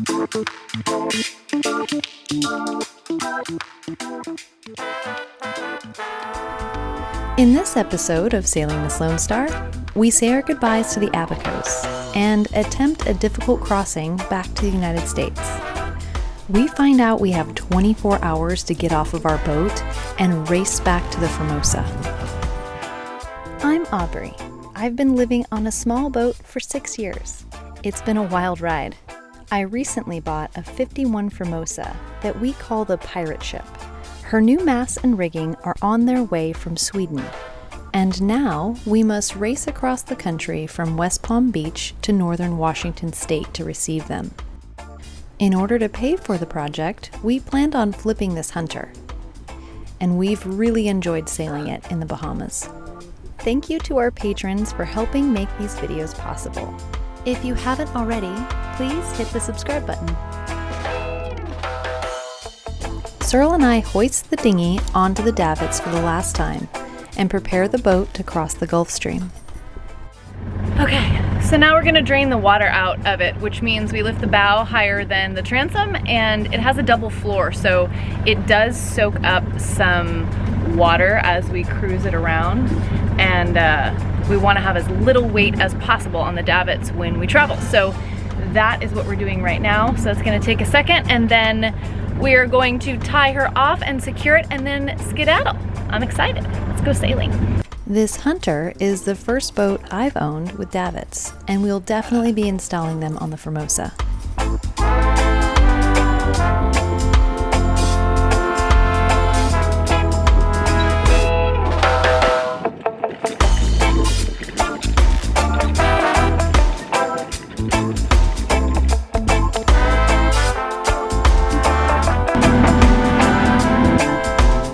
In this episode of Sailing the Sloan Star, we say our goodbyes to the Abacos and attempt a difficult crossing back to the United States. We find out we have 24 hours to get off of our boat and race back to the Formosa. I'm Aubrey. I've been living on a small boat for 6 years. It's been a wild ride. I recently bought a 51 Formosa that we call the pirate ship. Her new masts and rigging are on their way from Sweden. And now we must race across the country from West Palm Beach to northern Washington state to receive them. In order to pay for the project, we planned on flipping this Hunter. And we've really enjoyed sailing it in the Bahamas. Thank you to our patrons for helping make these videos possible. If you haven't already, please hit the subscribe button. Searle and I hoist the dinghy onto the davits for the last time and prepare the boat to cross the Gulf Stream. Okay, so now we're gonna drain the water out of it, which means we lift the bow higher than the transom, and it has a double floor, so it does soak up some water as we cruise it around, and we wanna have as little weight as possible on the davits when we travel. So that is what we're doing right now. So it's gonna take a second, and then we're going to tie her off and secure it and then skedaddle. I'm excited. Let's go sailing. This Hunter is the first boat I've owned with davits, and we'll definitely be installing them on the Formosa.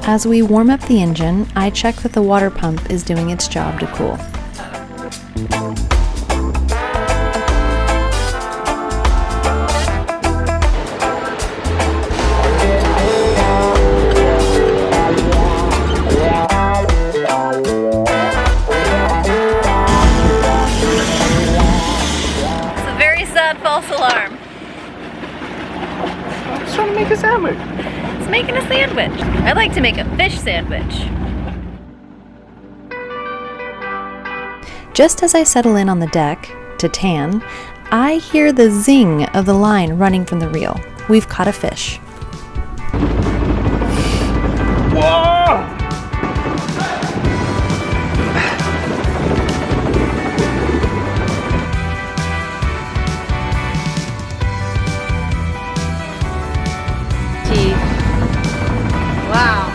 As we warm up the engine, I check that the water pump is doing its job to cool. It's a very sad false alarm. I was trying to make a sandwich. It's making a sandwich. I like to make a fish sandwich. Just as I settle in on the deck to tan, I hear the zing of the line running from the reel. We've caught a fish. Whoa! Teeth. Wow.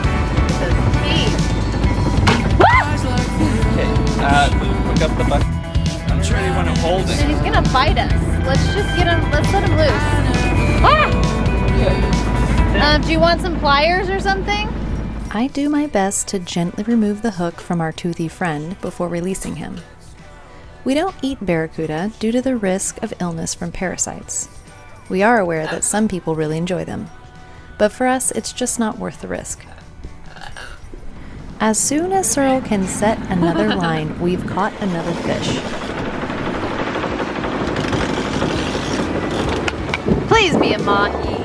Those teeth. Pick up the bucket. I'm sure you want to hold it. He's gonna bite us. Let's just get him, let's let him loose. Ah! Do you want some pliers or something? I do my best to gently remove the hook from our toothy friend before releasing him. We don't eat barracuda due to the risk of illness from parasites. We are aware that some people really enjoy them, but for us it's just not worth the risk. As soon as Searle can set another line, we've caught another fish. Please be a mahi.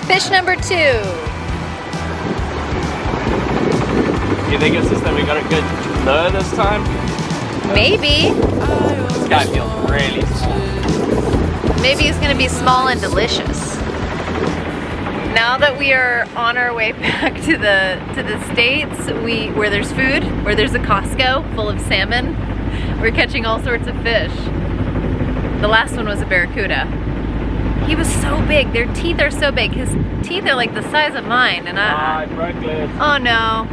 Fish number 2. You think it's just that we got a good lure this time? Maybe. This guy feels really small. Maybe it's gonna be small and delicious. Now that we are on our way back to the States, where there's food, where there's a Costco full of salmon, we're catching all sorts of fish. The last one was a barracuda. He was so big. Their teeth are so big. His teeth are like the size of mine, and I broke it. Oh no.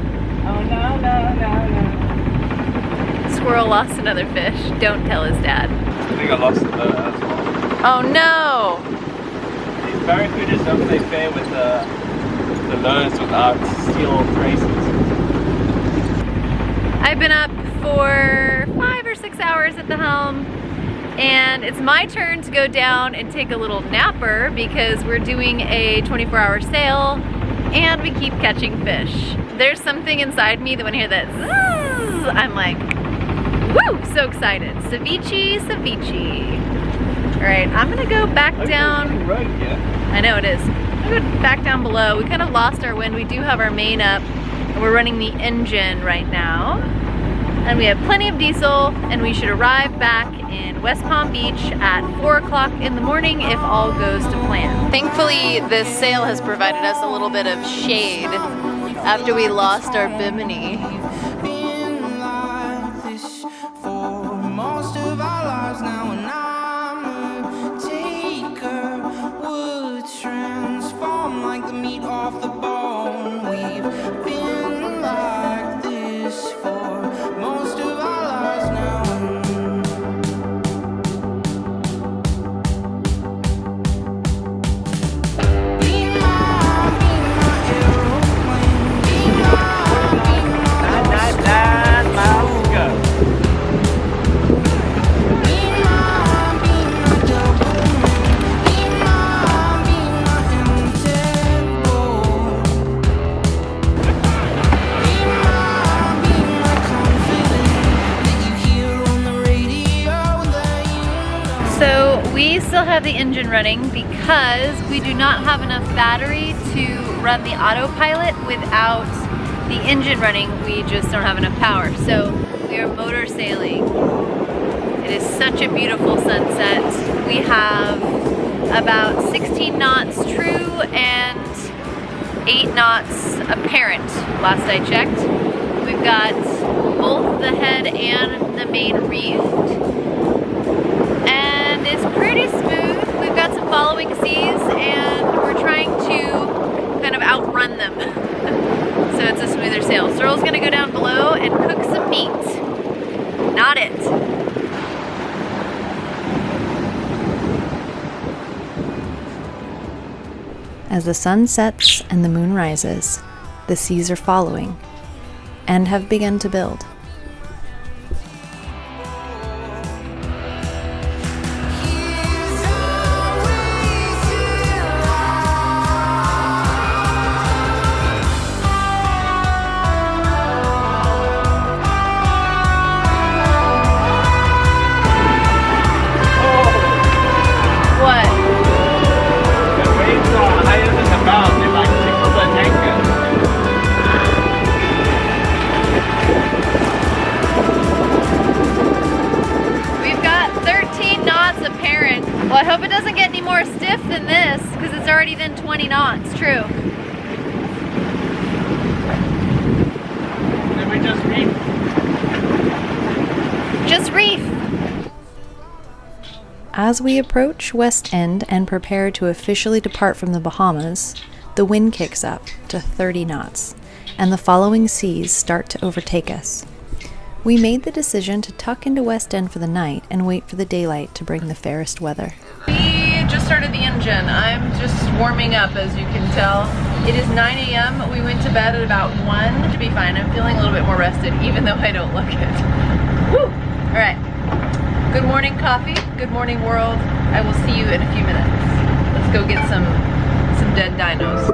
Oh no, no, no, no. Squirrel lost another fish. Don't tell his dad. I think I lost the lure as well. Oh no. These barracudas don't play fair with the lures without steel braces. I've been up for 5 or 6 hours at the helm, and it's my turn to go down and take a little napper because we're doing a 24-hour sail and we keep catching fish. There's something inside me that when I hear that zzz, I'm like, woo, so excited. Ceviche, ceviche. All right, right, I'm gonna go back down. Road, yeah. I know it is. I'm gonna go back down below. We kind of lost our wind. We do have our main up, and we're running the engine right now. And we have plenty of diesel, and we should arrive back in West Palm Beach at 4 o'clock in the morning if all goes to plan. Thankfully, this sail has provided us a little bit of shade after we lost our bimini. Been like this for most of our lives now, and I'm a taker. Would transform like the meat off the bone. We've been like this for most of our lives now. Be my aeroplane. Be my 9 miles to go. So we still have the engine running because we do not have enough battery to run the autopilot without the engine running. We just don't have enough power. So we are motor sailing. It is such a beautiful sunset. We have about 16 knots true and 8 knots apparent, last I checked. We've got both the head and the main reefed. And it's pretty smooth. We've got some following seas and we're trying to kind of outrun them. So it's a smoother sail. Searle's gonna go down below and cook some meat. Not it. As the sun sets and the moon rises, the seas are following and have begun to build. Well, I hope it doesn't get any more stiff than this, because it's already been 20 knots, true. Then we just reef. Just reef. As we approach West End and prepare to officially depart from the Bahamas, the wind kicks up to 30 knots, and the following seas start to overtake us. We made the decision to tuck into West End for the night and wait for the daylight to bring the fairest weather. We just started the engine. I'm just warming up, as you can tell. It is 9 a.m. We went to bed at about 1. To be fine. I'm feeling a little bit more rested, even though I don't look it. Woo! All right. Good morning, coffee. Good morning, world. I will see you in a few minutes. Let's go get some dead dinos.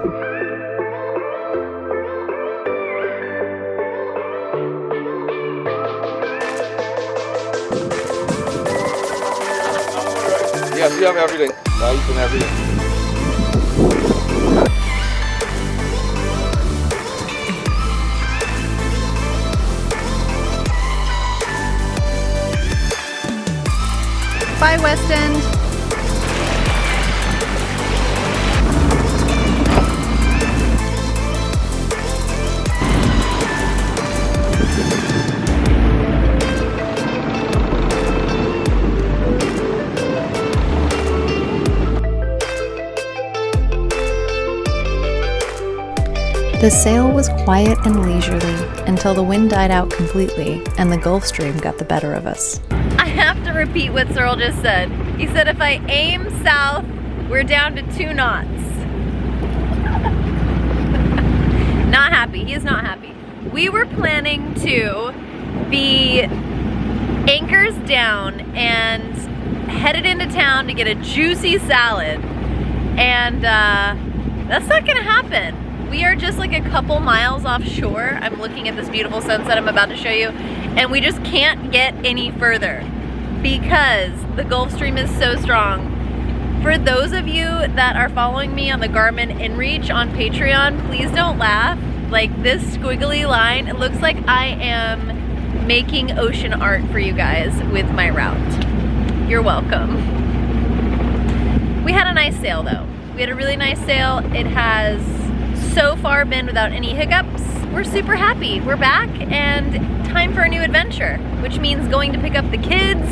Yes, we have everything. Lights and everything. Bye, West End. The sail was quiet and leisurely until the wind died out completely and the Gulf Stream got the better of us. I have to repeat what Searle just said. He said if I aim south, we're down to 2 knots. Not happy. He is not happy. We were planning to be anchors down and headed into town to get a juicy salad. And that's not gonna happen. We are just like a couple miles offshore. I'm looking at this beautiful sunset I'm about to show you, and we just can't get any further because the Gulf Stream is so strong For those of you that are following me on the Garmin InReach on Patreon, please don't laugh. Like this squiggly line, it looks like I am making ocean art for you guys with my route. You're welcome. We had a nice sail though. We had a really nice sail. It has so far been without any hiccups. We're super happy. We're back and time for a new adventure, which means going to pick up the kids,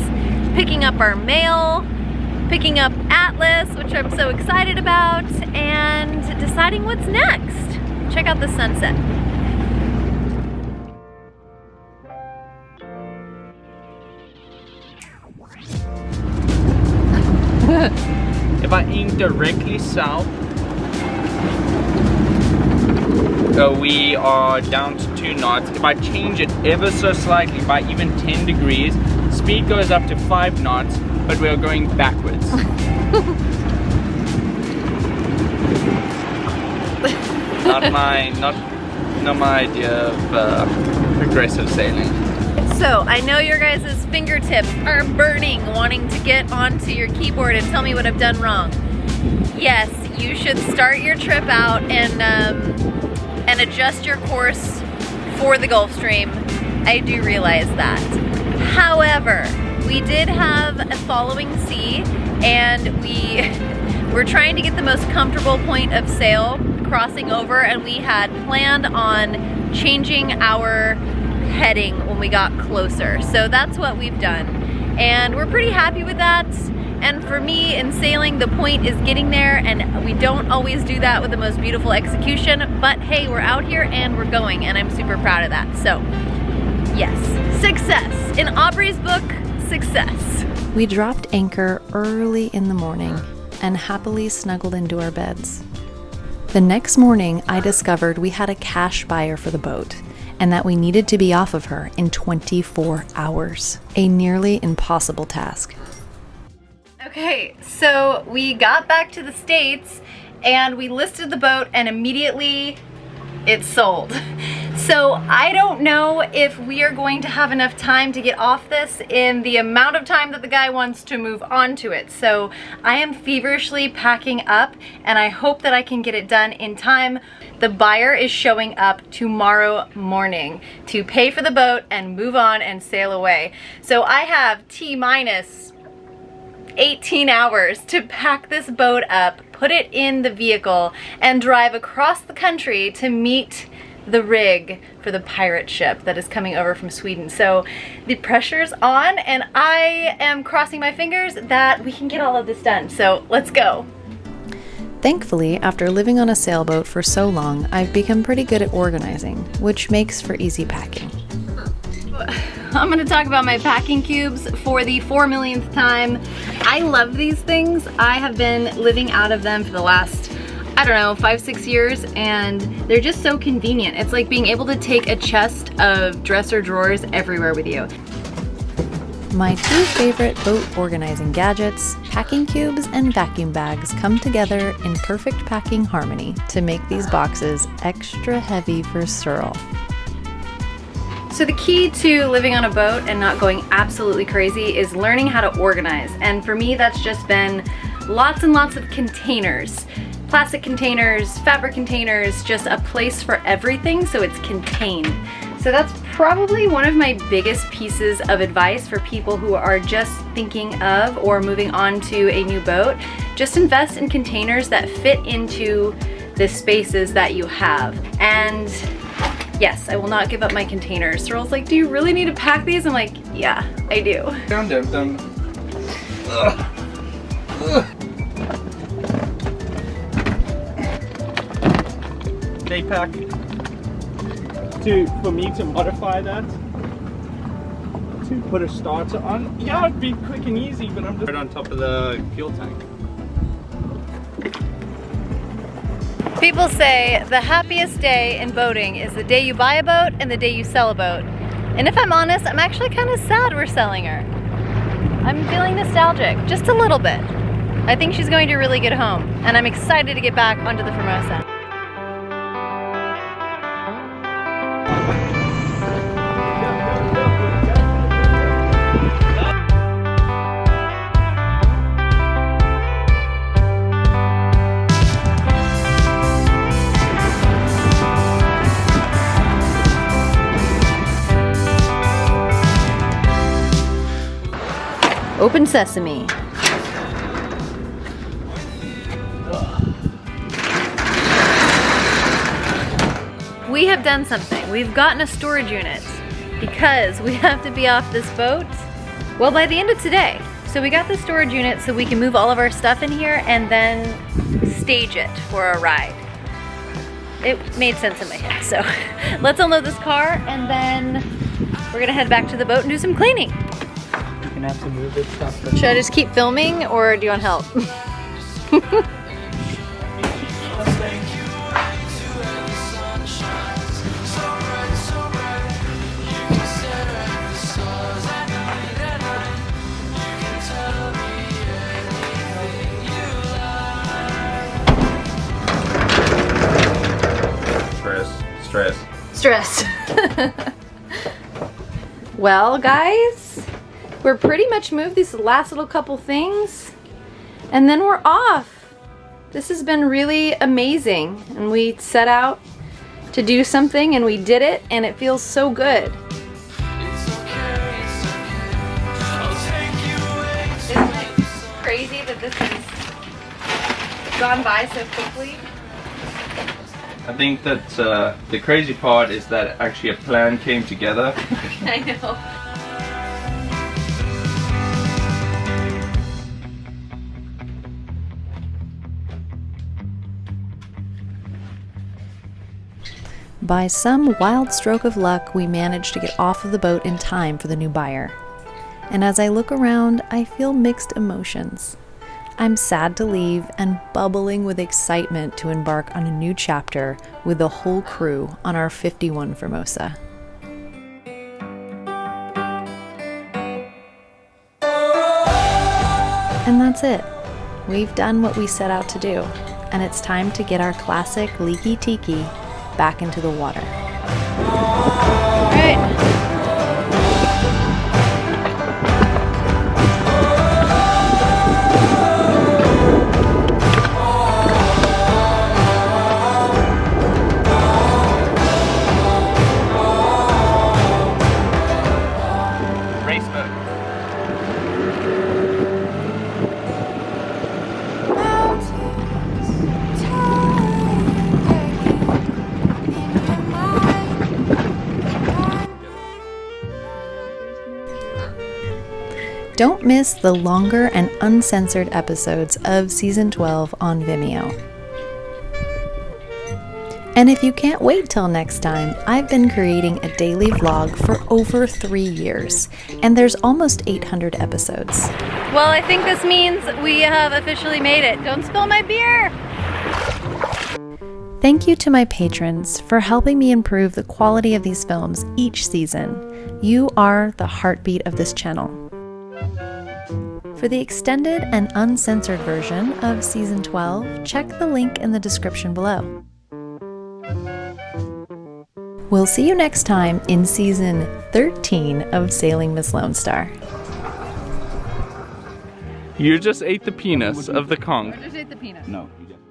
picking up our mail, picking up Atlas, which I'm so excited about, and deciding what's next. Check out the sunset. If I aim directly south, we are down to 2 knots. If I change it ever so slightly by even 10 degrees, speed goes up to 5 knots, but we are going backwards. not my idea of progressive sailing. So I know your guys' fingertips are burning, wanting to get onto your keyboard and tell me what I've done wrong. Yes, you should start your trip out and adjust your course for the Gulf Stream. I do realize that. However, we did have a following sea, and we're trying to get the most comfortable point of sail crossing over, and we had planned on changing our heading when we got closer. So that's what we've done, and we're pretty happy with that. And for me in sailing, the point is getting there, and we don't always do that with the most beautiful execution, but hey, we're out here and we're going, and I'm super proud of that. So yes, success. In Aubrey's book, success. We dropped anchor early in the morning and happily snuggled into our beds. The next morning, I discovered we had a cash buyer for the boat and that we needed to be off of her in 24 hours, a nearly impossible task. Okay, so we got back to the States and we listed the boat and immediately it sold. So I don't know if we are going to have enough time to get off this in the amount of time that the guy wants to move on to it. So I am feverishly packing up and I hope that I can get it done in time. The buyer is showing up tomorrow morning to pay for the boat and move on and sail away. So I have T-minus 18 hours to pack this boat up, put it in the vehicle, and drive across the country to meet the rig for the pirate ship that is coming over from Sweden. So the pressure's on and I am crossing my fingers that we can get all of this done. So let's go. Thankfully, after living on a sailboat for so long, I've become pretty good at organizing, which makes for easy packing. I'm gonna talk about my packing cubes for the 4 millionth time. I love these things. I have been living out of them for the last, I don't know, 5-6 years, and they're just so convenient. It's like being able to take a chest of dresser drawers everywhere with you. My two favorite boat organizing gadgets, packing cubes and vacuum bags, come together in perfect packing harmony to make these boxes extra heavy for Searle. So the key to living on a boat and not going absolutely crazy is learning how to organize. And for me, that's just been lots and lots of containers. Plastic containers, fabric containers, just a place for everything so it's contained. So that's probably one of my biggest pieces of advice for people who are just thinking of or moving on to a new boat. Just invest in containers that fit into the spaces that you have. And yes, I will not give up my containers. Searle's like, do you really need to pack these? I'm like, yeah, I do. Dum. Day pack. For me to modify that, to put a starter on. Yeah, it'd be quick and easy, but I'm just right on top of the fuel tank. People say the happiest day in boating is the day you buy a boat and the day you sell a boat. And if I'm honest, I'm actually kind of sad we're selling her. I'm feeling nostalgic, just a little bit. I think she's going to a really good home, and I'm excited to get back onto the Formosa. Open sesame. We have done something. We've gotten a storage unit because we have to be off this boat, well, by the end of today. So we got the storage unit so we can move all of our stuff in here and then stage it for a ride. It made sense in my head. So let's unload this car and then we're gonna head back to the boat and do some cleaning. You can have to move this stuff. Should I just keep filming or do you want help? Stress. Well, guys, we're pretty much moved these last little couple things and then we're off. This has been really amazing and we set out to do something and we did it and it feels so good. Isn't it crazy that this has gone by so quickly? I think that the crazy part is that actually a plan came together. I know. By some wild stroke of luck, we managed to get off of the boat in time for the new buyer. And as I look around, I feel mixed emotions. I'm sad to leave and bubbling with excitement to embark on a new chapter with the whole crew on our 51 Formosa. And that's it. We've done what we set out to do, and it's time to get our classic leaky tiki back into the water. All right. Don't miss the longer and uncensored episodes of Season 12 on Vimeo. And if you can't wait till next time, I've been creating a daily vlog for over 3 years, and there's almost 800 episodes. Well, I think this means we have officially made it. Don't spill my beer! Thank you to my patrons for helping me improve the quality of these films each season. You are the heartbeat of this channel. For the extended and uncensored version of Season 12, check the link in the description below. We'll see you next time in Season 13 of Sailing Miss Lone Star. You just ate the penis of the conch. I just ate the peanut. No, you didn't.